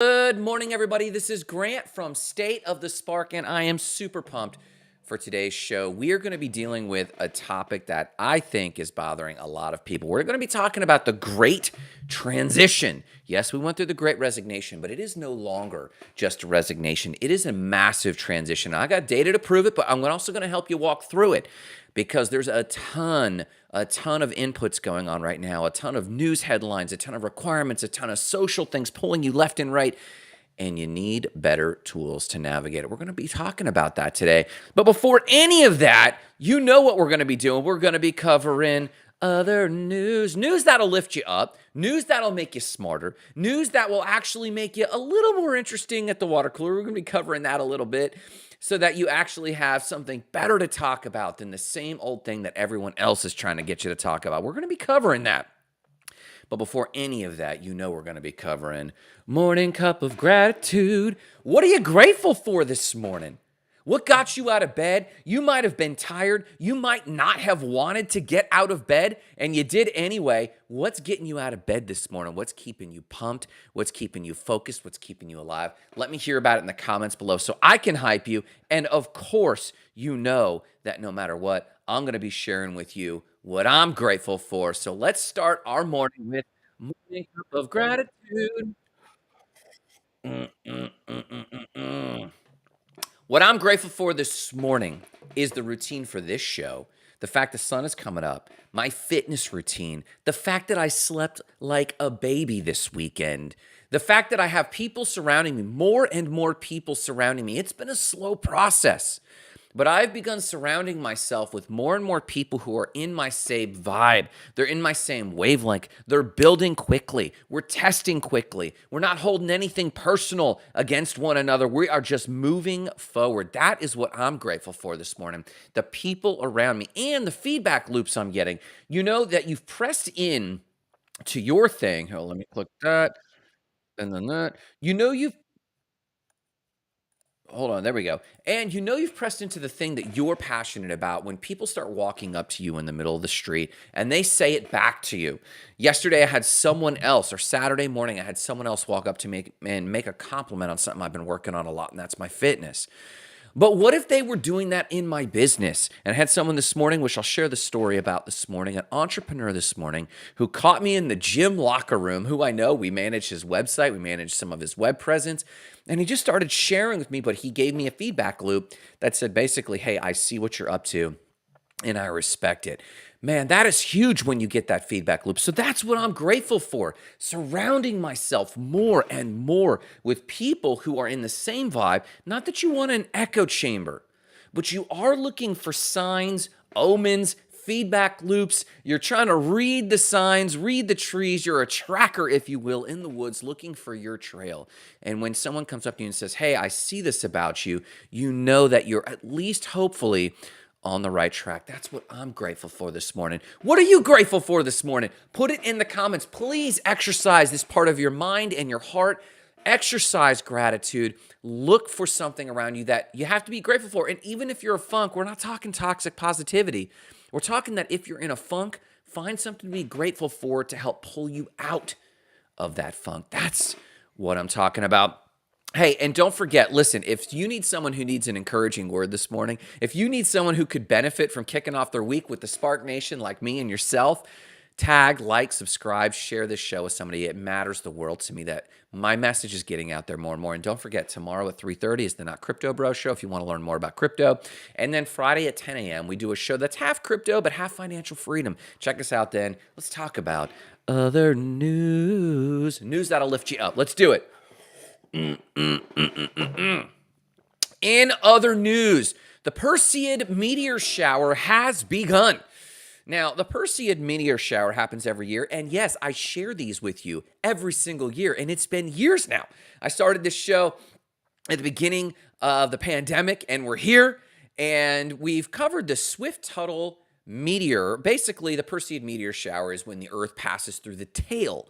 Good morning, everybody. This is Grant from State of the Spark, and I am super pumped for today's show. We are going to be dealing with a topic that I think is bothering a lot of people. We're going to be talking about the Great Transition. Yes, we went through the Great Resignation, but it is no longer just a resignation. It is a massive transition. I got data to prove it, but I'm also going to help you walk through it because there's a ton of inputs going on right now, a ton of news headlines, a ton of requirements, a ton of social things pulling you left and right, and you need better tools to navigate it. We're going to be talking about that today. But before any of that, you know what we're going to be doing. We're going to be covering other news that'll lift you up, news that'll make you smarter, news that will actually make you a little more interesting at the water cooler. We're going to be covering that a little bit so that you actually have something better to talk about than the same old thing that everyone else is trying to get you to talk about. We're going to be covering that. But before any of that, you know we're going to be covering Morning Cup of Gratitude. What are you grateful for this morning? What got you out of bed? You might have been tired. You might not have wanted to get out of bed, and you did anyway. What's getting you out of bed this morning? What's keeping you pumped? What's keeping you focused? What's keeping you alive? Let me hear about it in the comments below so I can hype you. And of course, you know that no matter what, I'm going to be sharing with you what I'm grateful for. So let's start our morning with Morning Cup of Gratitude. Mm, mm, mm, mm, mm, mm. What I'm grateful for this morning is the routine for this show, the fact the sun is coming up, my fitness routine, the fact that I slept like a baby this weekend, the fact that I have people surrounding me, more and more people surrounding me. It's been a slow process. But I've begun surrounding myself with more and more people who are in my same vibe. They're in my same wavelength. They're building quickly. We're testing quickly. We're not holding anything personal against one another. We are just moving forward. That is what I'm grateful for this morning. The people around me and the feedback loops I'm getting. You know that you've pressed in to your thing. Hold on, let me click that and then that. You know you've Hold on, there we go. And you know you've pressed into the thing that you're passionate about when people start walking up to you in the middle of the street and they say it back to you. Yesterday I had someone else, or Saturday morning I had someone else walk up to me and make a compliment on something I've been working on a lot, and that's my fitness. But what if they were doing that in my business? And I had someone this morning, which I'll share the story about this morning, an entrepreneur this morning who caught me in the gym locker room, who I know we manage his website, we manage some of his web presence. And he just started sharing with me, but he gave me a feedback loop that said basically, hey, I see what you're up to and I respect it. Man, that is huge when you get that feedback loop. So that's what I'm grateful for. Surrounding myself more and more with people who are in the same vibe. Not that you want an echo chamber, but you are looking for signs, omens, feedback loops. You're trying to read the signs, read the trees. You're a tracker, if you will, in the woods looking for your trail. And when someone comes up to you and says, hey, I see this about you, you know that you're at least hopefully on the right track. That's what I'm grateful for this morning. What are you grateful for this morning? Put it in the comments. Please exercise this part of your mind and your heart. Exercise gratitude. Look for something around you that you have to be grateful for. And even if you're a funk, we're not talking toxic positivity. We're talking that if you're in a funk, find something to be grateful for to help pull you out of that funk. That's what I'm talking about. Hey, and don't forget, listen, if you need someone who needs an encouraging word this morning, if you need someone who could benefit from kicking off their week with the Spark Nation like me and yourself, tag, like, subscribe, share this show with somebody. It matters the world to me that my message is getting out there more and more. And don't forget, tomorrow at 3:30 is the Not Crypto Bro show if you want to learn more about crypto. And then Friday at 10 a.m., we do a show that's half crypto but half financial freedom. Check us out then. Let's talk about other news. News that'll lift you up. Let's do it. In other news, the Perseid meteor shower has begun. Now, the Perseid meteor shower happens every year, and yes, I share these with you every single year, and it's been years now. I started this show at the beginning of the pandemic, and we're here, and we've covered the Swift-Tuttle meteor. Basically, the Perseid meteor shower is when the Earth passes through the tail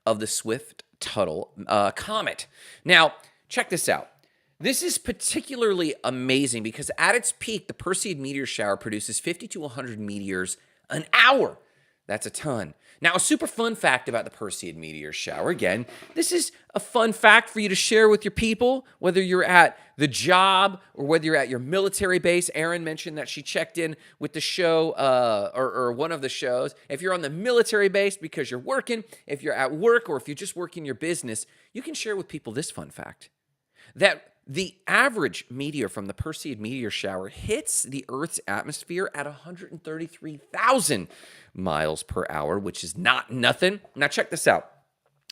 of the Swift-Tuttle comet. Now, check this out. This is particularly amazing because at its peak, the Perseid meteor shower produces 50 to 100 meteors an hour. That's a ton. Now, a super fun fact about the Perseid meteor shower. Again, this is a fun fact for you to share with your people, whether you're at the job or whether you're at your military base. Erin mentioned that she checked in with the show or one of the shows. If you're on the military base because you're working, if you're at work, or if you're just working your business, you can share with people this fun fact that the average meteor from the Perseid meteor shower hits the Earth's atmosphere at 133,000 miles per hour, which is not nothing. Now, check this out.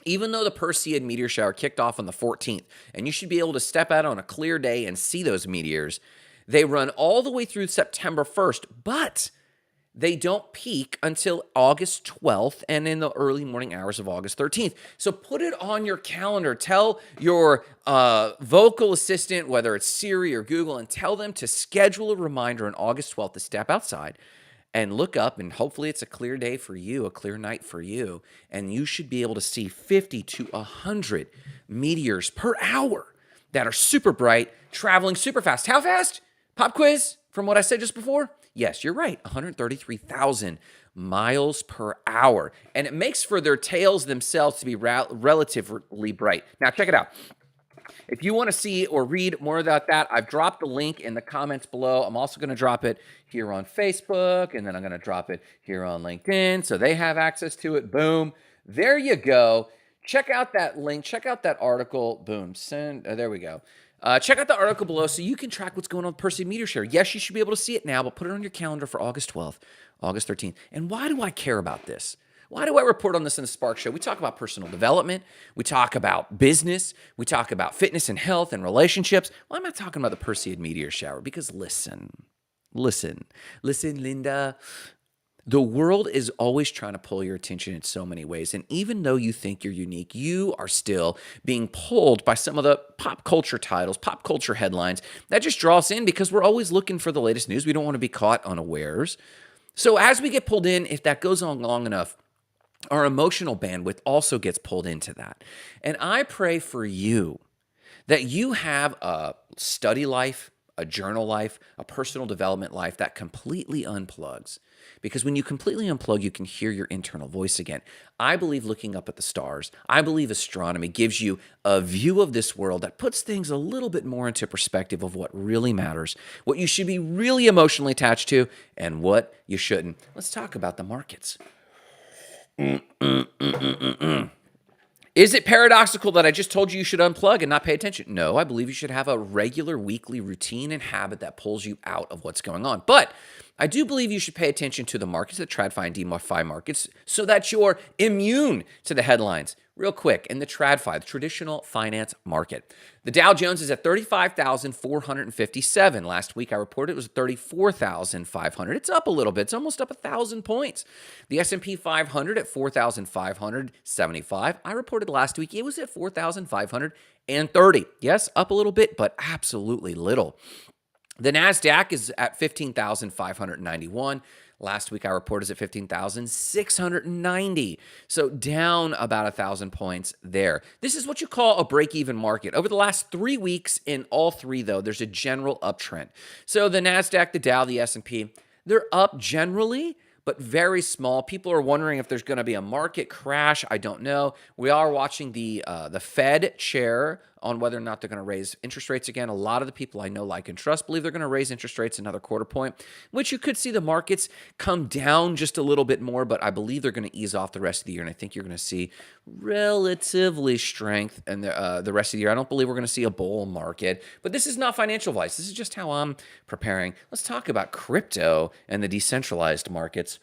Even though the Perseid meteor shower kicked off on the 14th, and you should be able to step out on a clear day and see those meteors, they run all the way through September 1st, but they don't peak until August 12th and in the early morning hours of August 13th. So put it on your calendar. Tell your vocal assistant, whether it's Siri or Google, and tell them to schedule a reminder on August 12th to step outside and look up, and hopefully it's a clear day for you, a clear night for you, and you should be able to see 50 to 100 meteors per hour that are super bright, traveling super fast. How fast? Pop quiz from what I said just before? Yes, you're right, 133,000 miles per hour. And it makes for their tails themselves to be relatively bright. Now, check it out. If you want to see or read more about that, I've dropped the link in the comments below. I'm also going to drop it here on Facebook, and then I'm going to drop it here on LinkedIn so they have access to it. Boom. There you go. Check out that link. Check out that article. Boom. There we go. Check out the article below so you can track what's going on with Perseid meteor shower. Yes, you should be able to see it now, but put it on your calendar for August 12th, August 13th. And why do I care about this? Why do I report on this in the Spark Show? We talk about personal development. We talk about business. We talk about fitness and health and relationships. Why am I talking about the Perseid meteor shower? Because listen, Linda. The world is always trying to pull your attention in so many ways. And even though you think you're unique, you are still being pulled by some of the pop culture titles, pop culture headlines that just draw us in because we're always looking for the latest news. We don't want to be caught unawares. So as we get pulled in, if that goes on long enough, our emotional bandwidth also gets pulled into that. And I pray for you that you have a study life, a journal life, a personal development life that completely unplugs. Because when you completely unplug, you can hear your internal voice again. I believe looking up at the stars, I believe astronomy gives you a view of this world that puts things a little bit more into perspective of what really matters, what you should be really emotionally attached to, and what you shouldn't. Let's talk about the markets. Is it paradoxical that I just told you should unplug and not pay attention? No, I believe you should have a regular weekly routine and habit that pulls you out of what's going on. But I do believe you should pay attention to the markets, the TradFi and DeFi markets, so that you're immune to the headlines. Real quick, in the TradFi, the traditional finance market, the Dow Jones is at 35,457. Last week I reported it was 34,500. It's up a little bit. It's almost up 1,000 points. The S&P 500 at 4,575. I reported last week it was at 4,530. Yes, up a little bit, but absolutely little. The NASDAQ is at 15,591. Last week I reported at 15,690. So down about 1,000 points there. This is what you call a break-even market. Over the last 3 weeks in all three, though, there's a general uptrend. So the NASDAQ, the Dow, the S&P, they're up generally, but very small. People are wondering if there's going to be a market crash. I don't know. We are watching the Fed chair on whether or not they're going to raise interest rates again. A lot of the people I know, like and trust, believe they're going to raise interest rates another quarter point, which you could see the markets come down just a little bit more, but I believe they're going to ease off the rest of the year, and I think you're going to see relatively strength in the rest of the year. I don't believe we're going to see a bull market, but this is not financial advice. This is just how I'm preparing. Let's talk about crypto and the decentralized markets.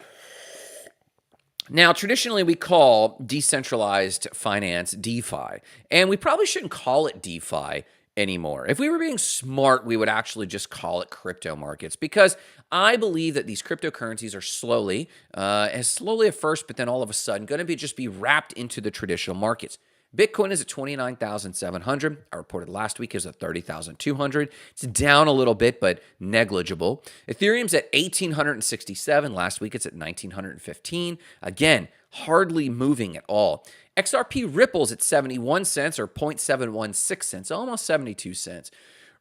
Now, traditionally, we call decentralized finance DeFi, and we probably shouldn't call it DeFi anymore. If we were being smart, we would actually just call it crypto markets, because I believe that these cryptocurrencies are slowly at first, but then all of a sudden going to just be wrapped into the traditional markets. Bitcoin is at 29,700. I reported last week is at 30,200. It's down a little bit, but negligible. Ethereum's at 1,867. Last week it's at 1,915. Again, hardly moving at all. XRP Ripple's at 71 cents or 0.716 cents, almost 72 cents.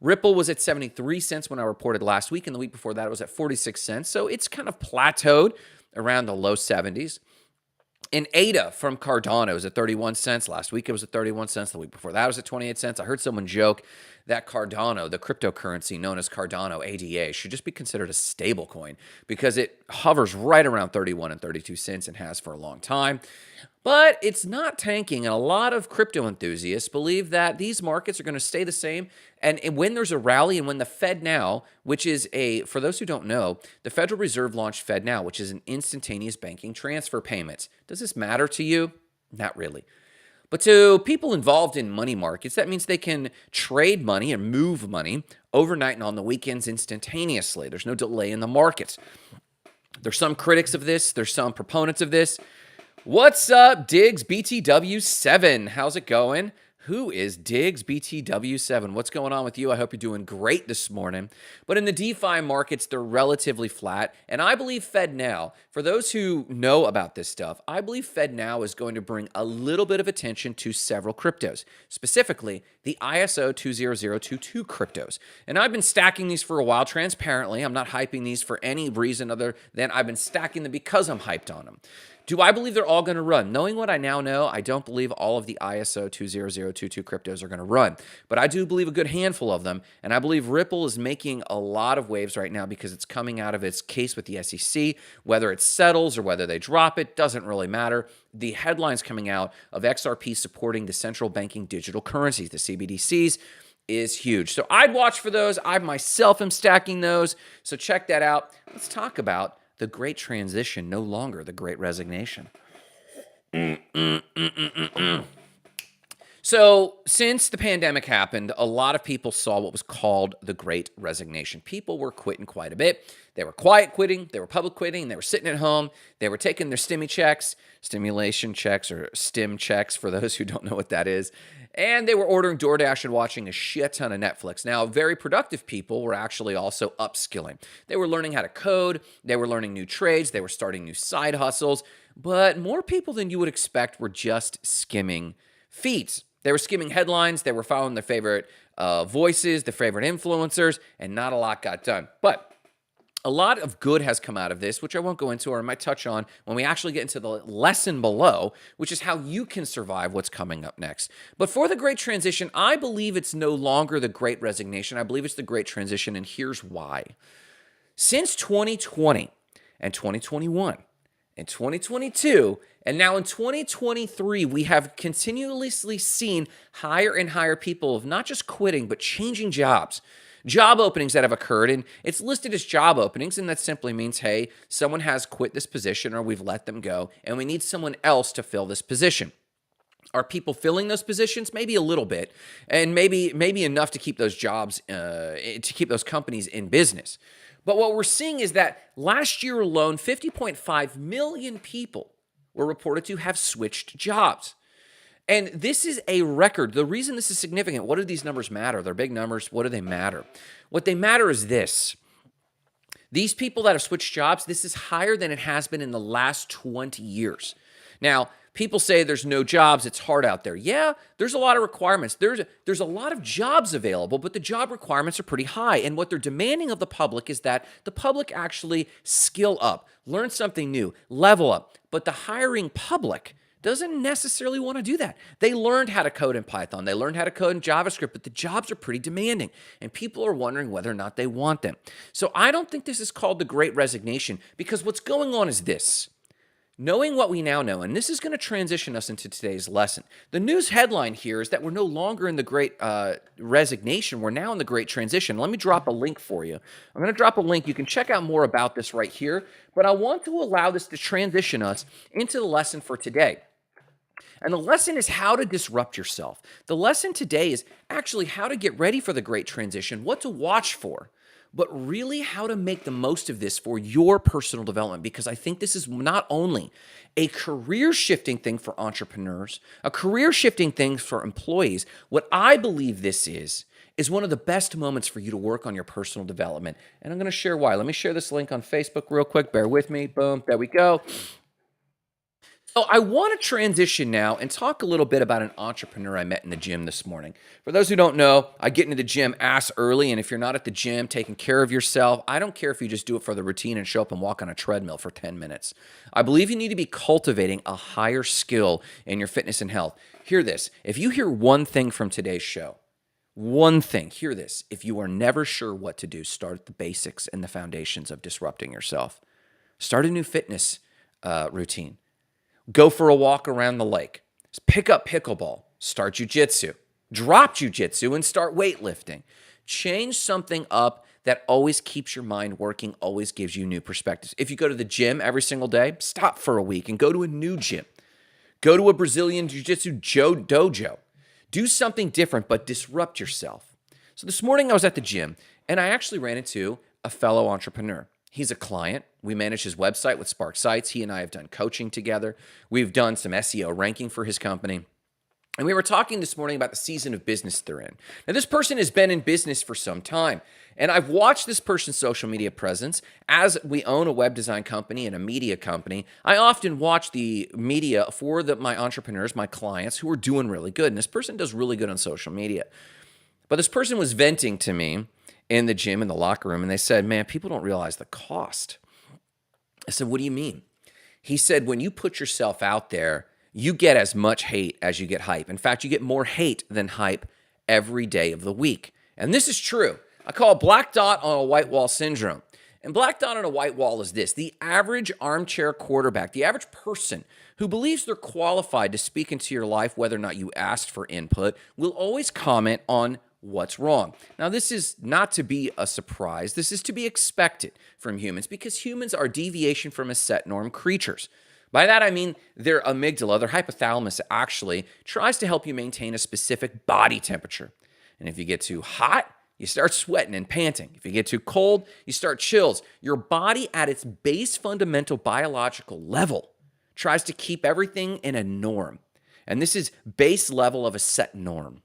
Ripple was at 73 cents when I reported last week, and the week before that it was at 46 cents. So it's kind of plateaued around the low 70s. And ADA from Cardano is at 31 cents. Last week it was at 31 cents. The week before that was at 28 cents. I heard someone joke that Cardano, the cryptocurrency known as Cardano ADA, should just be considered a stable coin because it hovers right around 31 and 32 cents and has for a long time. But it's not tanking, and a lot of crypto enthusiasts believe that these markets are going to stay the same. And when there's a rally, and when the FedNow, which is for those who don't know, the Federal Reserve launched FedNow, which is an instantaneous banking transfer payments. Does this matter to you? Not really. But to people involved in money markets, that means they can trade money and move money overnight and on the weekends instantaneously. There's no delay in the markets. There's some critics of this. There's some proponents of this. What's up, Diggs BTW7? How's it going? Who is Diggs BTW7? What's going on with you? I hope you're doing great this morning. But in the DeFi markets, they're relatively flat. And I believe FedNow, for those who know about this stuff, I believe FedNow is going to bring a little bit of attention to several cryptos, specifically the ISO 20022 cryptos. And I've been stacking these for a while transparently. I'm not hyping these for any reason other than I've been stacking them because I'm hyped on them. Do I believe they're all going to run? Knowing what I now know, I don't believe all of the ISO 20022 cryptos are going to run. But I do believe a good handful of them. And I believe Ripple is making a lot of waves right now because it's coming out of its case with the SEC. Whether it settles or whether they drop it doesn't really matter. The headlines coming out of XRP supporting the central banking digital currencies, the CBDCs, is huge. So I'd watch for those. I myself am stacking those. So check that out. Let's talk about the great transition, no longer the great resignation. So since the pandemic happened, a lot of people saw what was called the great resignation. People were quitting quite a bit. They were quiet quitting, they were public quitting, they were sitting at home, they were taking their stimulation checks, or stim checks for those who don't know what that is. And they were ordering DoorDash and watching a shit ton of Netflix. Now, very productive people were actually also upskilling. They were learning how to code, they were learning new trades, they were starting new side hustles, but more people than you would expect were just skimming feeds. They were skimming headlines, they were following their favorite voices, their favorite influencers, and not a lot got done. But a lot of good has come out of this, which I won't go into or I might touch on when we actually get into the lesson below, which is how you can survive what's coming up next. But for the great transition, I believe it's no longer the great resignation. I believe it's the great transition, and here's why. Since 2020 and 2021 and 2022, and now in 2023, we have continuously seen higher and higher people of not just quitting, but changing jobs. Job openings that have occurred, and it's listed as job openings, and that simply means, hey, someone has quit this position or we've let them go, and we need someone else to fill this position. Are people filling those positions? Maybe a little bit, and maybe enough to keep those jobs, to keep those companies in business. But what we're seeing is that last year alone, 50.5 million people were reported to have switched jobs. And this is a record. The reason this is significant, what do these numbers matter? They're big numbers. What do they matter? What they matter is this. These people that have switched jobs, this is higher than it has been in the last 20 years. Now, people say there's no jobs, it's hard out there. Yeah, there's a lot of requirements. There's a lot of jobs available, but the job requirements are pretty high. And what they're demanding of the public is that the public actually skill up, learn something new, level up. But the hiring public doesn't necessarily want to do that. They learned how to code in Python. They learned how to code in JavaScript, but the jobs are pretty demanding, and people are wondering whether or not they want them. So I don't think this is called the Great Resignation, because what's going on is this. Knowing what we now know, and this is going to transition us into today's lesson. The news headline here is that we're no longer in the Great Resignation. We're now in the Great Transition. Let me drop a link for you. I'm going to drop a link. You can check out more about this right here, but I want to allow this to transition us into the lesson for today. And the lesson is how to disrupt yourself. The lesson today is actually how to get ready for the great transition, what to watch for, but really how to make the most of this for your personal development, because I think this is not only a career-shifting thing for entrepreneurs, a career-shifting thing for employees. What I believe this is one of the best moments for you to work on your personal development. And I'm going to share why. Let me share this link on Facebook real quick. Bear with me. Boom. There we go. So I want to transition now and talk a little bit about an entrepreneur I met in the gym this morning. For those who don't know, I get into the gym ass early, and if you're not at the gym taking care of yourself, I don't care if you just do it for the routine and show up and walk on a treadmill for 10 minutes. I believe you need to be cultivating a higher skill in your fitness and health. Hear this. If you hear one thing from today's show, one thing, hear this. If you are never sure what to do, start at the basics and the foundations of disrupting yourself. Start a new fitness routine. Go for a walk around the lake. Pick up pickleball. Start jujitsu. Drop jujitsu and start weightlifting. Change something up that always keeps your mind working, always gives you new perspectives. If you go to the gym every single day, stop for a week and go to a new gym. Go to a Brazilian Jiu-Jitsu dojo. Do something different, but disrupt yourself. So this morning I was at the gym, and I actually ran into a fellow entrepreneur. He's a client. We manage his website with Spark Sites. He and I have done coaching together. We've done some SEO ranking for his company. And we were talking this morning about the season of business they're in. Now, this person has been in business for some time, and I've watched this person's social media presence. As we own a web design company and a media company, I often watch the media for my entrepreneurs, my clients, who are doing really good. And this person does really good on social media. But this person was venting to me in the gym, in the locker room, and they said, man, people don't realize the cost. I said, what do you mean? He said, when you put yourself out there, you get as much hate as you get hype. In fact, you get more hate than hype every day of the week. And this is true. I call it black dot on a white wall syndrome. And black dot on a white wall is this: the average armchair quarterback, the average person who believes they're qualified to speak into your life, whether or not you asked for input, will always comment on what's wrong. Now, this is not to be a surprise. This is to be expected from humans because humans are deviation from a set norm creatures. By that, I mean their amygdala, their hypothalamus, actually tries to help you maintain a specific body temperature. And if you get too hot, you start sweating and panting. If you get too cold, you start chills. Your body, at its base fundamental biological level, tries to keep everything in a norm. And this is base level of a set norm.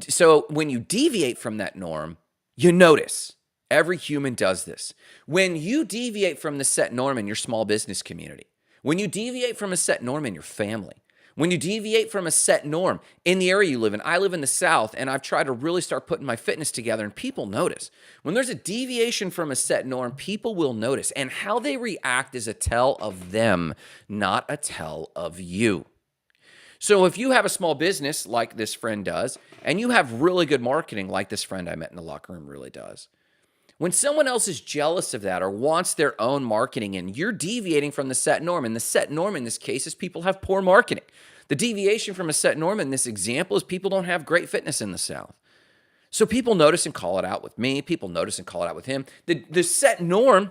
So when you deviate from that norm, you notice. Every human does this. When you deviate from the set norm in your small business community, when you deviate from a set norm in your family, when you deviate from a set norm in the area you live in. I live in the South, and I've tried to really start putting my fitness together, and people notice. When there's a deviation from a set norm, people will notice, and how they react is a tell of them, not a tell of you. So if you have a small business like this friend does, and you have really good marketing like this friend I met in the locker room really does, when someone else is jealous of that or wants their own marketing and you're deviating from the set norm, and the set norm in this case is people have poor marketing. The deviation from a set norm in this example is people don't have great fitness in the South. So people notice and call it out with me. People notice and call it out with him. The set norm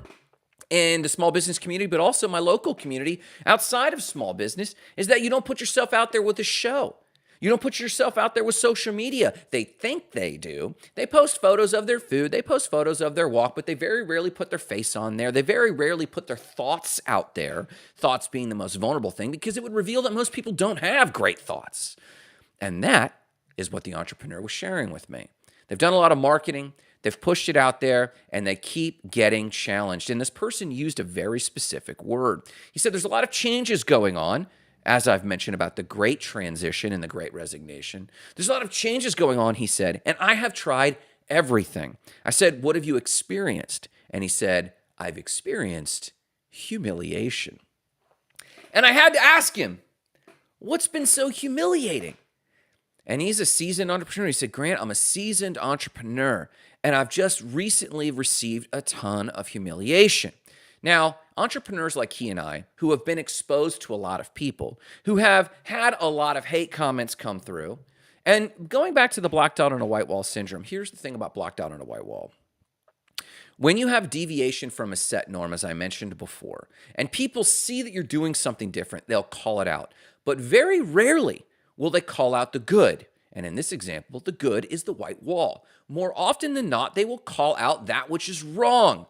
in the small business community, but also my local community outside of small business, is that you don't put yourself out there with a show. You don't put yourself out there with social media. They think they do. They post photos of their food. They post photos of their walk, but they very rarely put their face on there. They very rarely put their thoughts out there, thoughts being the most vulnerable thing, because it would reveal that most people don't have great thoughts. And that is what the entrepreneur was sharing with me. They've done a lot of marketing. They've pushed it out there, and they keep getting challenged. And this person used a very specific word. He said there's a lot of changes going on, as I've mentioned about the great transition and the great resignation. There's a lot of changes going on, he said, and I have tried everything. I said, what have you experienced? And he said, I've experienced humiliation. And I had to ask him, what's been so humiliating? And he's a seasoned entrepreneur. He said, Grant, I'm a seasoned entrepreneur, and I've just recently received a ton of humiliation. Now, entrepreneurs like he and I, who have been exposed to a lot of people, who have had a lot of hate comments come through, and going back to the black dot on a white wall syndrome, here's the thing about black dot on a white wall. When you have deviation from a set norm, as I mentioned before, and people see that you're doing something different, they'll call it out. But very rarely will they call out the good. And in this example, the good is the white wall. More often than not, they will call out that which is wrong,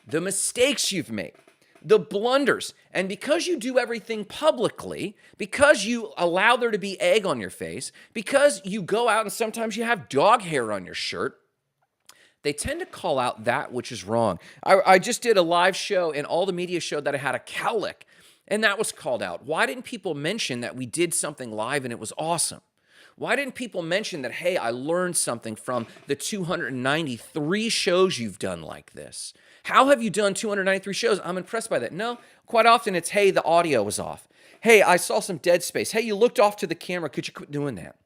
the mistakes you've made, the blunders. And because you do everything publicly, because you allow there to be egg on your face, because you go out and sometimes you have dog hair on your shirt, they tend to call out that which is wrong. I just did a live show, and all the media showed that I had a cowlick. And that was called out. Why didn't people mention that we did something live and it was awesome? Why didn't people mention that, hey, I learned something from the 293 shows you've done like this? How have you done 293 shows? I'm impressed by that. No, quite often it's, hey, the audio was off. Hey, I saw some dead space. Hey, you looked off to the camera. Could you quit doing that?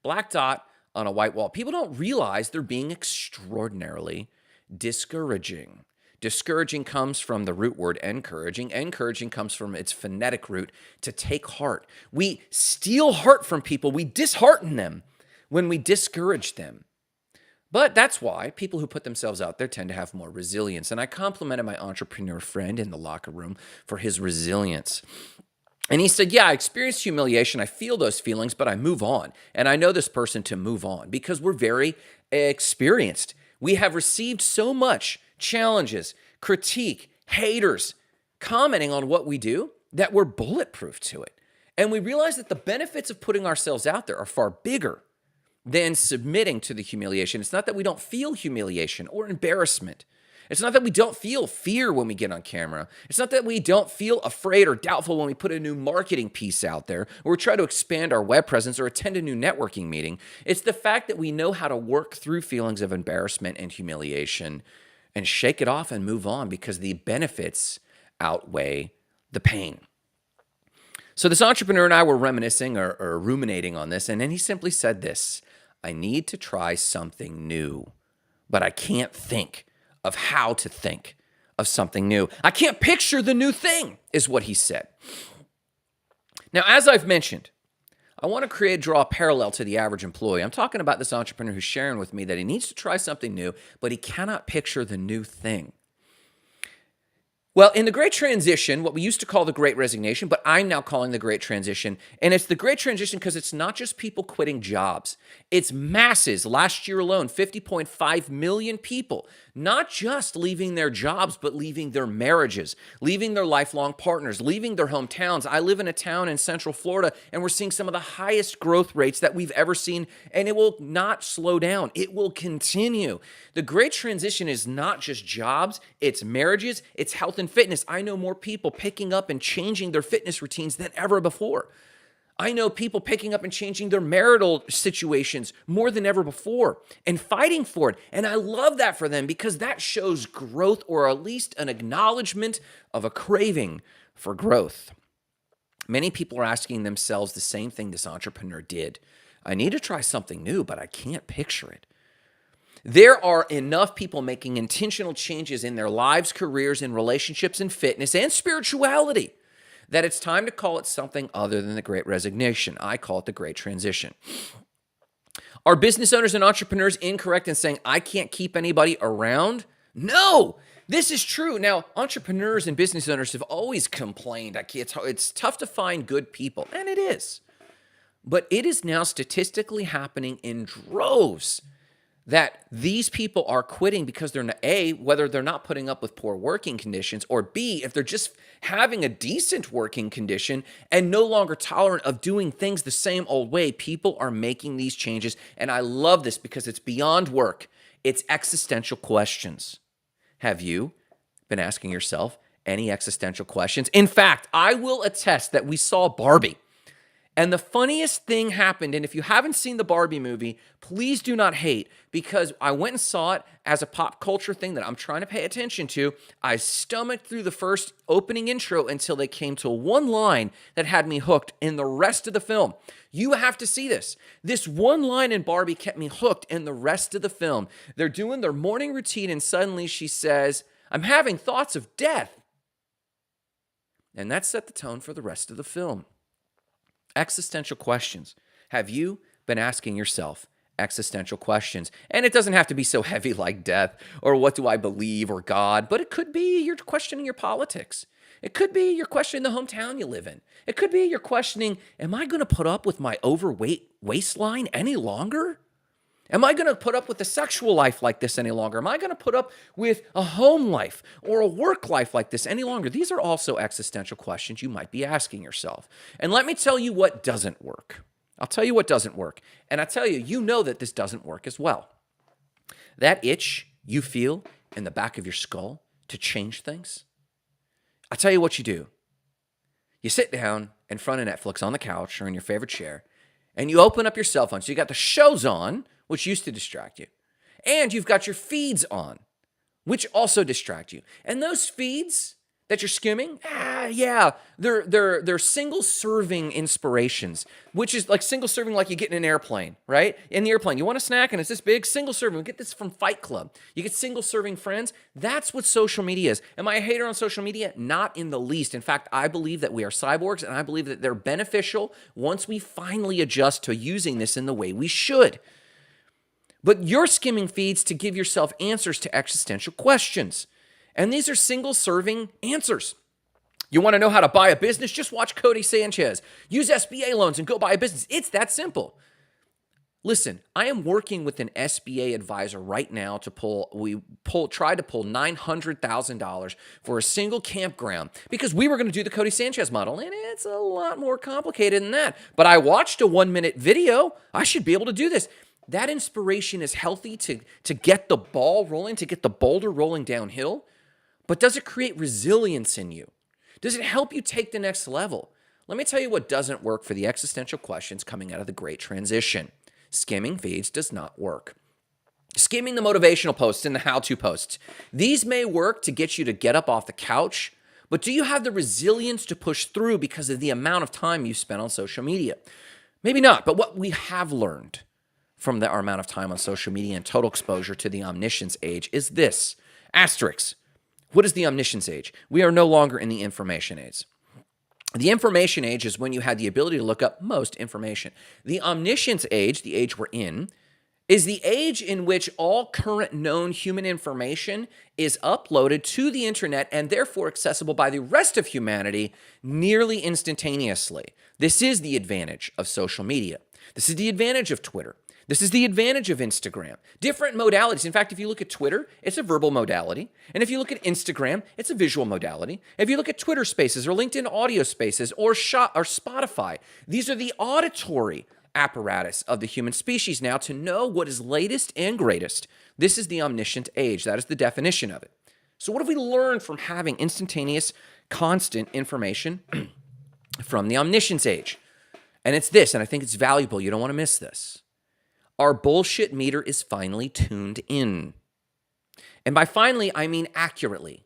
Black dot on a white wall. People don't realize they're being extraordinarily discouraging. Discouraging comes from the root word encouraging. Encouraging comes from its phonetic root, to take heart. We steal heart from people. We dishearten them when we discourage them. But that's why people who put themselves out there tend to have more resilience. And I complimented my entrepreneur friend in the locker room for his resilience. And he said, yeah, I experienced humiliation. I feel those feelings, but I move on. And I know this person to move on because we're very experienced. We have received so much challenges, critique, haters, commenting on what we do that we're bulletproof to it. And we realize that the benefits of putting ourselves out there are far bigger than submitting to the humiliation. It's not that we don't feel humiliation or embarrassment. It's not that we don't feel fear when we get on camera. It's not that we don't feel afraid or doubtful when we put a new marketing piece out there or we try to expand our web presence or attend a new networking meeting. It's the fact that we know how to work through feelings of embarrassment and humiliation and shake it off and move on because the benefits outweigh the pain. So this entrepreneur and I were reminiscing or ruminating on this, and then he simply said this: I need to try something new, but I can't think of how to think of something new. I can't picture the new thing, is what he said. Now, as I've mentioned, I want to draw a parallel to the average employee. I'm talking about this entrepreneur who's sharing with me that he needs to try something new, but he cannot picture the new thing. Well, in the Great Transition, what we used to call the Great Resignation, but I'm now calling the Great Transition, and it's the Great Transition because it's not just people quitting jobs. It's masses. Last year alone, 50.5 million people, not just leaving their jobs, but leaving their marriages, leaving their lifelong partners, leaving their hometowns. I live in a town in Central Florida, and we're seeing some of the highest growth rates that we've ever seen, and it will not slow down. It will continue. The Great Transition is not just jobs, it's marriages, it's health and fitness. I know more people picking up and changing their fitness routines than ever before. I know people picking up and changing their marital situations more than ever before and fighting for it. And I love that for them because that shows growth, or at least an acknowledgement of a craving for growth. Many people are asking themselves the same thing this entrepreneur did. I need to try something new, but I can't picture it. There are enough people making intentional changes in their lives, careers, and relationships, and fitness and spirituality that it's time to call it something other than the Great Resignation. I call it the Great Transition. Are business owners and entrepreneurs incorrect in saying, I can't keep anybody around? No, this is true. Now, entrepreneurs and business owners have always complained, it's tough to find good people, and it is. But it is now statistically happening in droves that these people are quitting because they're not, A, whether they're not putting up with poor working conditions, or B, if they're just having a decent working condition and no longer tolerant of doing things the same old way. People are making these changes, and I love this because it's beyond work. It's existential questions. Have you been asking yourself any existential questions? In fact, I will attest that we saw Barbie. And the funniest thing happened, and if you haven't seen the Barbie movie, please do not hate, because I went and saw it as a pop culture thing that I'm trying to pay attention to. I stomached through the first opening intro until they came to one line that had me hooked in the rest of the film. You have to see this. This one line in Barbie kept me hooked in the rest of the film. They're doing their morning routine, and suddenly she says, I'm having thoughts of death. And that set the tone for the rest of the film. Existential questions. Have you been asking yourself existential questions? And it doesn't have to be so heavy like death or what do I believe or God, but it could be you're questioning your politics. It could be you're questioning the hometown you live in. It could be you're questioning, am I going to put up with my overweight waistline any longer? Am I going to put up with a sexual life like this any longer? Am I going to put up with a home life or a work life like this any longer? These are also existential questions you might be asking yourself. And let me tell you what doesn't work. I'll tell you what doesn't work. And I tell you, you know that this doesn't work as well. That itch you feel in the back of your skull to change things, I tell you what you do. You sit down in front of Netflix on the couch or in your favorite chair, and you open up your cell phone. So you got the shows on, which used to distract you, and you've got your feeds on, which also distract you. And those feeds that you're skimming, they're single serving inspirations, which is like single serving, like you get in an airplane, right? In the airplane, you want a snack and it's this big, single serving. We get this from Fight Club. You get single serving friends. That's what social media is. Am I a hater on social media? Not in the least. In fact, I believe that we are cyborgs, and I believe that they're beneficial once we finally adjust to using this in the way we should. But you're skimming feeds to give yourself answers to existential questions. And these are single-serving answers. You want to know how to buy a business? Just watch Cody Sanchez. Use SBA loans and go buy a business. It's that simple. Listen, I am working with an SBA advisor right now to tried to pull $900,000 for a single campground because we were going to do the Cody Sanchez model, and it's a lot more complicated than that. But I watched a 1-minute video. I should be able to do this. That inspiration is healthy to get the ball rolling, to get the boulder rolling downhill. But does it create resilience in you? Does it help you take the next level? Let me tell you what doesn't work for the existential questions coming out of the Great Transition. Skimming feeds does not work. Skimming the motivational posts and the how-to posts. These may work to get you to get up off the couch, but do you have the resilience to push through because of the amount of time you spent on social media? Maybe not, but what we have learned from our amount of time on social media and total exposure to the omniscience age is this. Asterisk. What is the omniscience age? We are no longer in the information age. The information age is when you had the ability to look up most information. The omniscience age, the age we're in, is the age in which all current known human information is uploaded to the internet and therefore accessible by the rest of humanity nearly instantaneously. This is the advantage of social media. This is the advantage of Twitter. This is the advantage of Instagram. Different modalities. In fact, if you look at Twitter, it's a verbal modality. And if you look at Instagram, it's a visual modality. If you look at Twitter Spaces or LinkedIn Audio Spaces or Spotify, these are the auditory apparatus of the human species now to know what is latest and greatest. This is the omniscient age. That is the definition of it. So what have we learned from having instantaneous, constant information from the omniscience age? And it's this, and I think it's valuable. You don't want to miss this. Our bullshit meter is finally tuned in. And by finally, I mean accurately.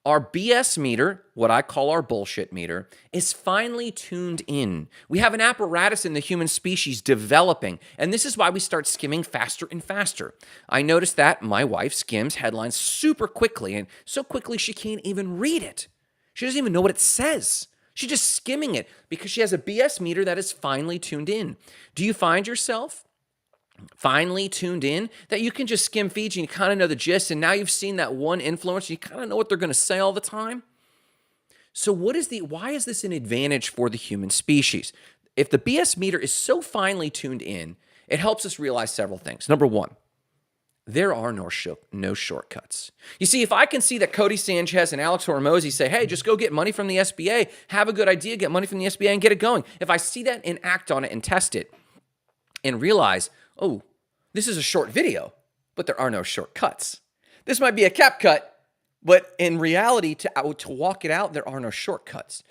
Our BS meter, what I call our bullshit meter, is finally tuned in. We have an apparatus in the human species developing, and this is why we start skimming faster and faster. I noticed that my wife skims headlines super quickly, and so quickly she can't even read it. She doesn't even know what it says. She's just skimming it because she has a BS meter that is finally tuned in. Do you find yourself finally tuned in that you can just skim feeds and you kind of know the gist, and now you've seen that one influencer, you kind of know what they're going to say all the time? So why is this an advantage for the human species? If the BS meter is so finely tuned in, it helps us realize several things. Number one, there are no shortcuts. You see, if I can see that Cody Sanchez and Alex Hormozi say, hey, just go get money from the SBA, have a good idea, get money from the SBA and get it going. If I see that and act on it and test it and realize, oh, this is a short video, but there are no shortcuts. This might be a CapCut, but in reality, to walk it out, there are no shortcuts.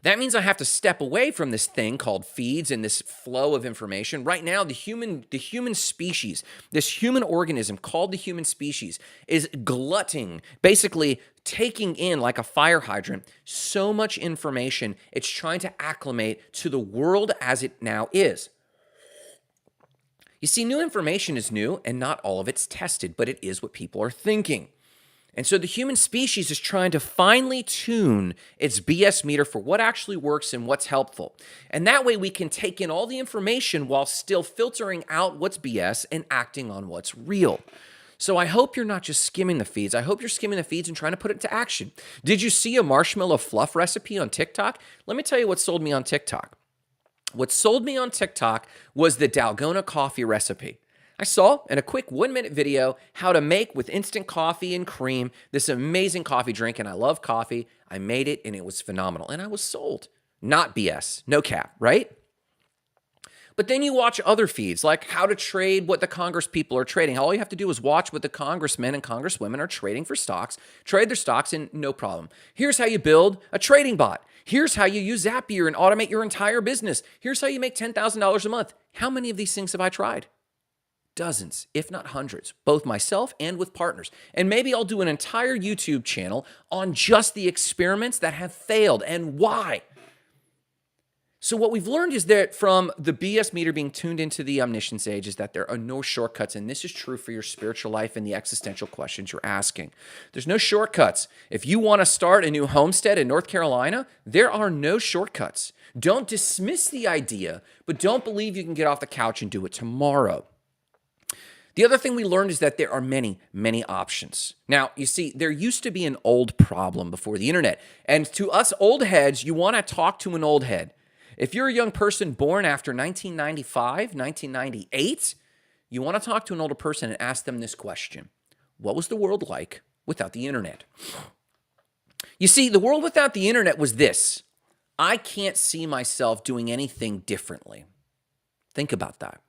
That means I have to step away from this thing called feeds and this flow of information. Right now, the human species, this human organism called the human species, is glutting, basically taking in like a fire hydrant, so much information, it's trying to acclimate to the world as it now is. You see, new information is new and not all of it's tested, but it is what people are thinking. And so the human species is trying to finely tune its BS meter for what actually works and what's helpful. And that way we can take in all the information while still filtering out what's BS and acting on what's real. So I hope you're not just skimming the feeds. I hope you're skimming the feeds and trying to put it into action. Did you see a marshmallow fluff recipe on TikTok? Let me tell you what sold me on TikTok. What sold me on TikTok was the Dalgona coffee recipe. I saw in a quick 1-minute video how to make with instant coffee and cream this amazing coffee drink, and I love coffee. I made it, and it was phenomenal, and I was sold. Not BS, no cap, right? But then you watch other feeds like how to trade what the Congress people are trading. All you have to do is watch what the congressmen and congresswomen are trading for stocks, trade their stocks, and no problem. Here's how you build a trading bot. Here's how you use Zapier and automate your entire business. Here's how you make $10,000 a month. How many of these things have I tried? Dozens, if not hundreds, both myself and with partners. And maybe I'll do an entire YouTube channel on just the experiments that have failed and why. So what we've learned is that from the BS meter being tuned into the omniscience age is that there are no shortcuts. And this is true for your spiritual life and the existential questions you're asking. There's no shortcuts. If you want to start a new homestead in North Carolina, there are no shortcuts. Don't dismiss the idea, but don't believe you can get off the couch and do it tomorrow. The other thing we learned is that there are many, many options. Now, you see, there used to be an old problem before the internet. And to us old heads, you want to talk to an old head. If you're a young person born after 1995, 1998, you want to talk to an older person and ask them this question. What was the world like without the internet? You see, the world without the internet was this. I can't see myself doing anything differently. Think about that.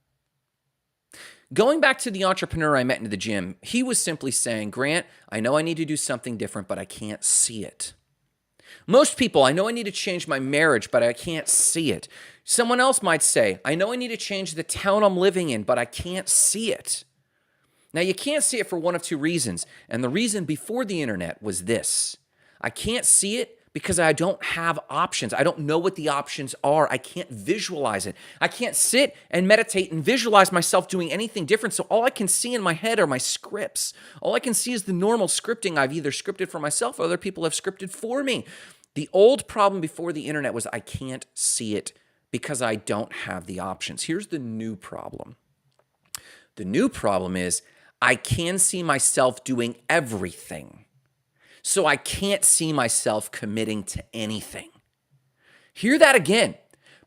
Going back to the entrepreneur I met in the gym, he was simply saying, Grant, I know I need to do something different, but I can't see it. Most people, I know I need to change my marriage, but I can't see it. Someone else might say, I know I need to change the town I'm living in, but I can't see it. Now, you can't see it for one of two reasons. And the reason before the internet was this. I can't see it because I don't have options. I don't know what the options are. I can't visualize it. I can't sit and meditate and visualize myself doing anything different. So all I can see in my head are my scripts. All I can see is the normal scripting I've either scripted for myself or other people have scripted for me. The old problem before the internet was I can't see it because I don't have the options. Here's the new problem. The new problem is I can see myself doing everything. So I can't see myself committing to anything. Hear that again.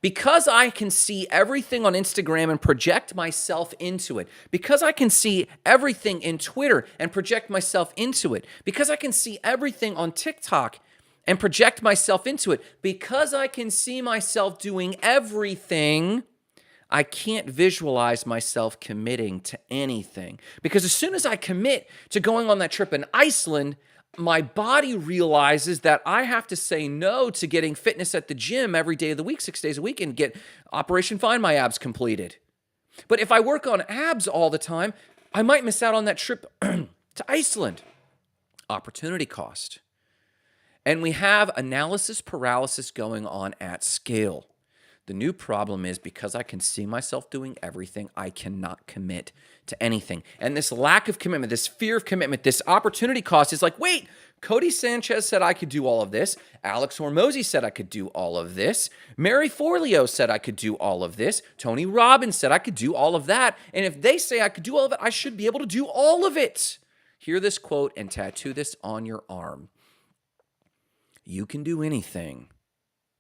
Because I can see everything on Instagram and project myself into it, because I can see everything in Twitter and project myself into it, because I can see everything on TikTok and project myself into it, because I can see myself doing everything, I can't visualize myself committing to anything. Because as soon as I commit to going on that trip in Iceland, my body realizes that I have to say no to getting fitness at the gym every day of the week, 6 days a week, and get Operation Find My Abs completed. But if I work on abs all the time, I might miss out on that trip to Iceland. Opportunity cost. And we have analysis paralysis going on at scale. The new problem is because I can see myself doing everything, I cannot commit to anything. And this lack of commitment, this fear of commitment, this opportunity cost is like, wait, Cody Sanchez said I could do all of this. Alex Hormozy said I could do all of this. Mary Forleo said I could do all of this. Tony Robbins said I could do all of that. And if they say I could do all of it, I should be able to do all of it. Hear this quote and tattoo this on your arm. You can do anything,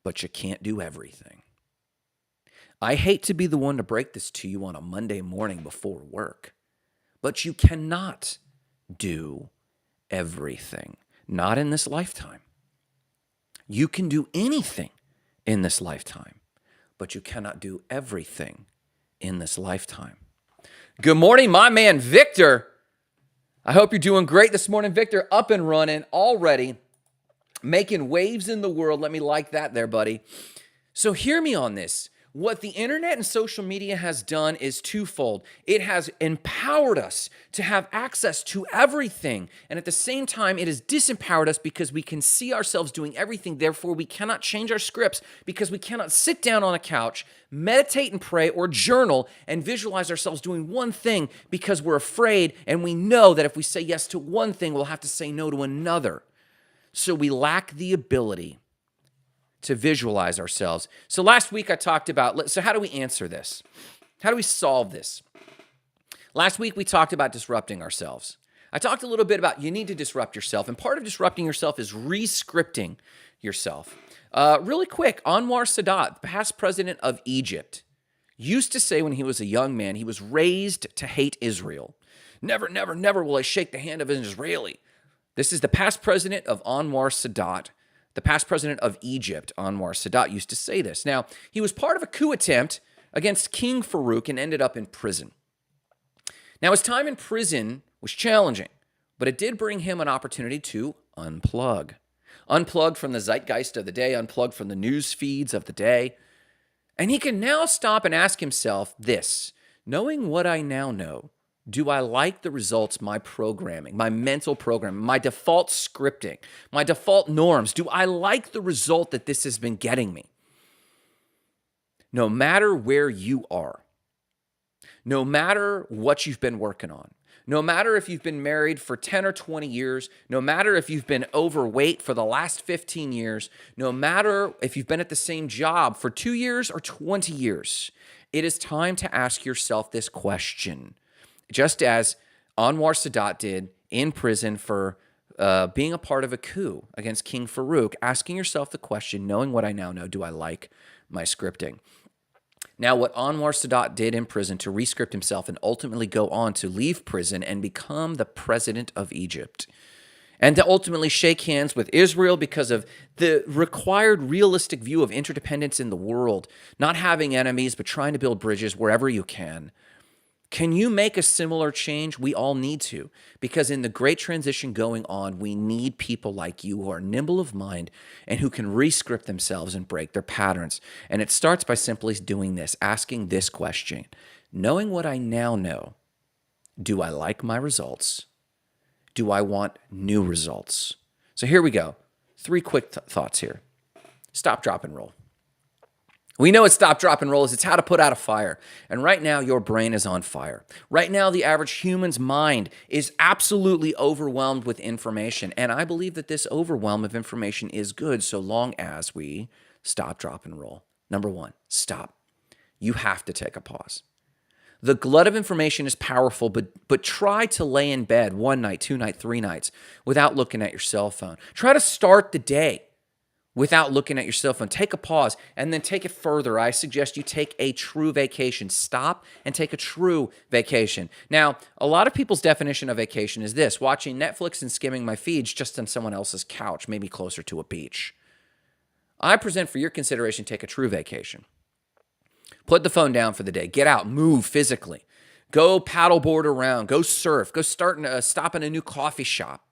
but you can't do everything. I hate to be the one to break this to you on a Monday morning before work, but you cannot do everything, not in this lifetime. You can do anything in this lifetime, but you cannot do everything in this lifetime. Good morning, my man, Victor. I hope you're doing great this morning, Victor. Up and running already, making waves in the world. Let me like that there, buddy. So hear me on this. What the internet and social media has done is twofold. It has empowered us to have access to everything. And at the same time, it has disempowered us because we can see ourselves doing everything. Therefore, we cannot change our scripts because we cannot sit down on a couch, meditate and pray, or journal and visualize ourselves doing one thing because we're afraid and we know that if we say yes to one thing, we'll have to say no to another. So we lack the ability to visualize ourselves. So last week I talked about, so how do we answer this? How do we solve this? Last week we talked about disrupting ourselves. I talked a little bit about you need to disrupt yourself, and part of disrupting yourself is re-scripting yourself. Really quick, Anwar Sadat, past president of Egypt, used to say when he was a young man, he was raised to hate Israel. Never, never, never will I shake the hand of an Israeli. This is the past president of Anwar Sadat. The past president of Egypt, Anwar Sadat, used to say this. Now, he was part of a coup attempt against King Farouk and ended up in prison. Now, his time in prison was challenging, but it did bring him an opportunity to unplug. Unplug from the zeitgeist of the day, unplug from the news feeds of the day. And he can now stop and ask himself this: knowing what I now know, do I like the results my programming, my mental programming, my default scripting, my default norms, do I like the result that this has been getting me? No matter where you are, no matter what you've been working on, no matter if you've been married for 10 or 20 years, no matter if you've been overweight for the last 15 years, no matter if you've been at the same job for 2 years or 20 years, it is time to ask yourself this question. Just as Anwar Sadat did in prison for being a part of a coup against King Farouk, asking yourself the question, knowing what I now know, do I like my scripting? Now, what Anwar Sadat did in prison to rescript himself and ultimately go on to leave prison and become the president of Egypt, and to ultimately shake hands with Israel because of the required realistic view of interdependence in the world, not having enemies, but trying to build bridges wherever you can. Can you make a similar change? We all need to, because in the great transition going on, we need people like you who are nimble of mind and who can rescript themselves and break their patterns. And it starts by simply doing this, asking this question: knowing what I now know, do I like my results? Do I want new results? So here we go. 3 quick thoughts here. Stop, drop, and roll. We know what stop, drop, and roll is. It's how to put out a fire. And right now, your brain is on fire. Right now, the average human's mind is absolutely overwhelmed with information. And I believe that this overwhelm of information is good so long as we stop, drop, and roll. Number 1, stop. You have to take a pause. The glut of information is powerful, but try to lay in bed 1 night, 2 nights, 3 nights without looking at your cell phone. Try to start the day without looking at your cell phone. Take a pause and then take it further. I suggest you take a true vacation. Stop and take a true vacation. Now, a lot of people's definition of vacation is this: watching Netflix and skimming my feeds just on someone else's couch, maybe closer to a beach. I present for your consideration, take a true vacation. Put the phone down for the day. Get out, move physically. Go paddleboard around, go surf, go stop in a new coffee shop.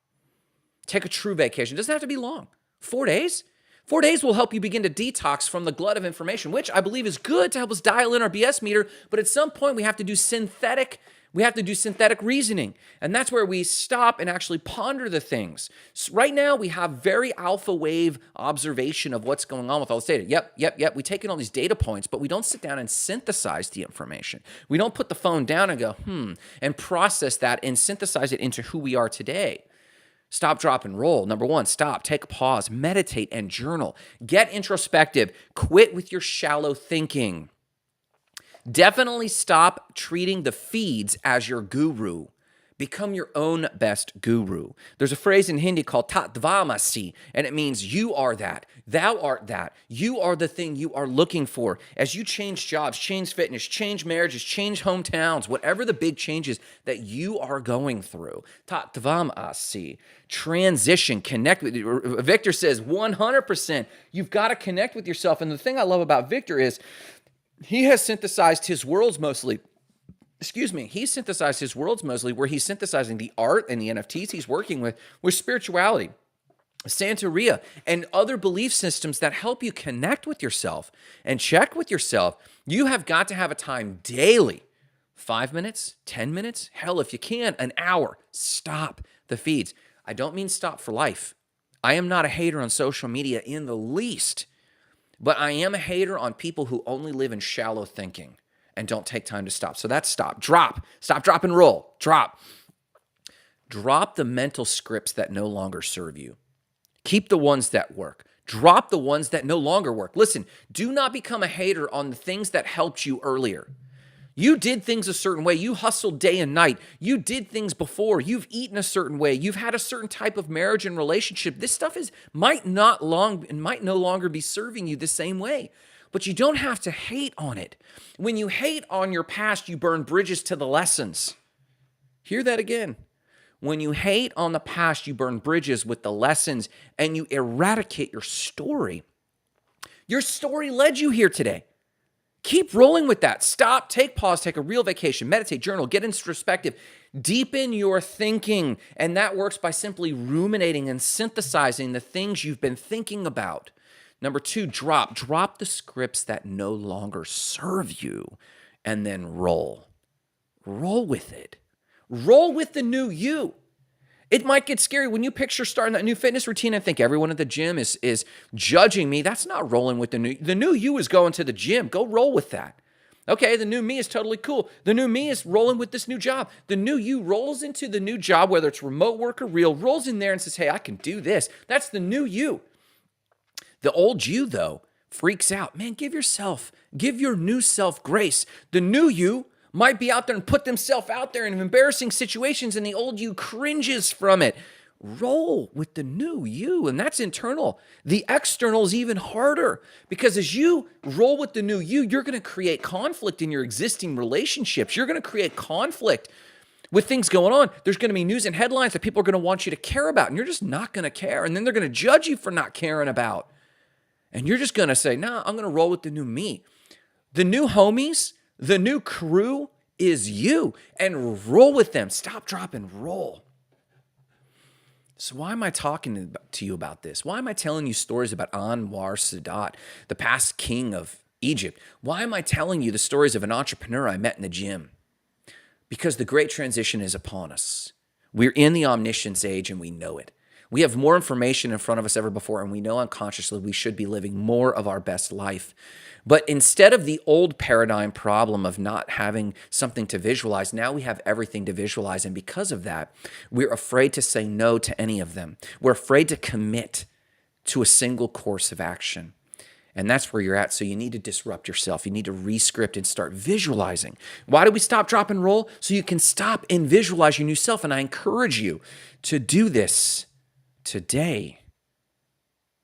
Take a true vacation. It doesn't have to be long. 4 days? 4 days will help you begin to detox from the glut of information, which I believe is good to help us dial in our BS meter. But at some point, we have to do synthetic reasoning. And that's where we stop and actually ponder the things. So right now, we have very alpha wave observation of what's going on with all this data. Yep. We take in all these data points, but we don't sit down and synthesize the information. We don't put the phone down and go, and process that and synthesize it into who we are today. Stop, drop, and roll. Number 1, stop, take a pause, meditate, and journal. Get introspective. Quit with your shallow thinking. Definitely stop treating the feeds as your guru. Become your own best guru. There's a phrase in Hindi called Tatvamasi, and it means you are that. Thou art that. You are the thing you are looking for. As you change jobs, change fitness, change marriages, change hometowns, whatever the big changes that you are going through. Tatvamasi. Transition, connect with you. Victor says 100%. You've got to connect with yourself. And the thing I love about Victor is he has synthesized his worlds mostly. He's synthesized his worlds mostly where he's synthesizing the art and the NFTs he's working with spirituality, Santeria, and other belief systems that help you connect with yourself and check with yourself. You have got to have a time daily, 5 minutes, 10 minutes, hell, if you can, an hour. Stop the feeds. I don't mean stop for life. I am not a hater on social media in the least, but I am a hater on people who only live in shallow thinking and don't take time to stop. So that's stop. Drop. Stop, drop, and roll. Drop. Drop the mental scripts that no longer serve you. Keep the ones that work. Drop the ones that no longer work. Listen, do not become a hater on the things that helped you earlier. You did things a certain way. You hustled day and night. You did things before. You've eaten a certain way. You've had a certain type of marriage and relationship. This stuff might no longer be serving you the same way. But you don't have to hate on it. When you hate on your past, you burn bridges to the lessons. Hear that again. When you hate on the past, you burn bridges with the lessons and you eradicate your story. Your story led you here today. Keep rolling with that. Stop, take pause, take a real vacation, meditate, journal, get introspective, deepen your thinking. And that works by simply ruminating and synthesizing the things you've been thinking about. Number two, drop the scripts that no longer serve you, and then roll with it. Roll with the new you. It might get scary when you picture starting that new fitness routine and think everyone at the gym is judging me. That's not rolling with the new you is going to the gym. Go roll with that. Okay, the new me is totally cool. The new me is rolling with this new job. The new you rolls into the new job, whether it's remote work or real, rolls in there and says, hey, I can do this. That's the new you. The old you, though, freaks out. Man, give your new self grace. The new you might be out there and put themselves out there in embarrassing situations, and the old you cringes from it. Roll with the new you, and that's internal. The external is even harder because as you roll with the new you, you're going to create conflict in your existing relationships. You're going to create conflict with things going on. There's going to be news and headlines that people are going to want you to care about, and you're just not going to care. And then they're going to judge you for not caring about. And you're just going to say, nah, I'm going to roll with the new me. The new homies, the new crew is you, and roll with them. Stop, drop, and roll. So why am I talking to you about this? Why am I telling you stories about Anwar Sadat, the past king of Egypt? Why am I telling you the stories of an entrepreneur I met in the gym? Because the great transition is upon us. We're in the omniscience age, and we know it. We have more information in front of us ever before, and we know unconsciously we should be living more of our best life. But instead of the old paradigm problem of not having something to visualize, now we have everything to visualize. And because of that, we're afraid to say no to any of them. We're afraid to commit to a single course of action. And that's where you're at. So you need to disrupt yourself. You need to re-script and start visualizing. Why do we stop, drop, and roll? So you can stop and visualize your new self. And I encourage you to do this today.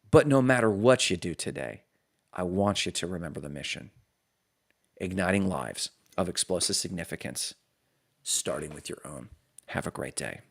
But no matter what you do today, I want you to remember the mission. Igniting lives of explosive significance, starting with your own. Have a great day.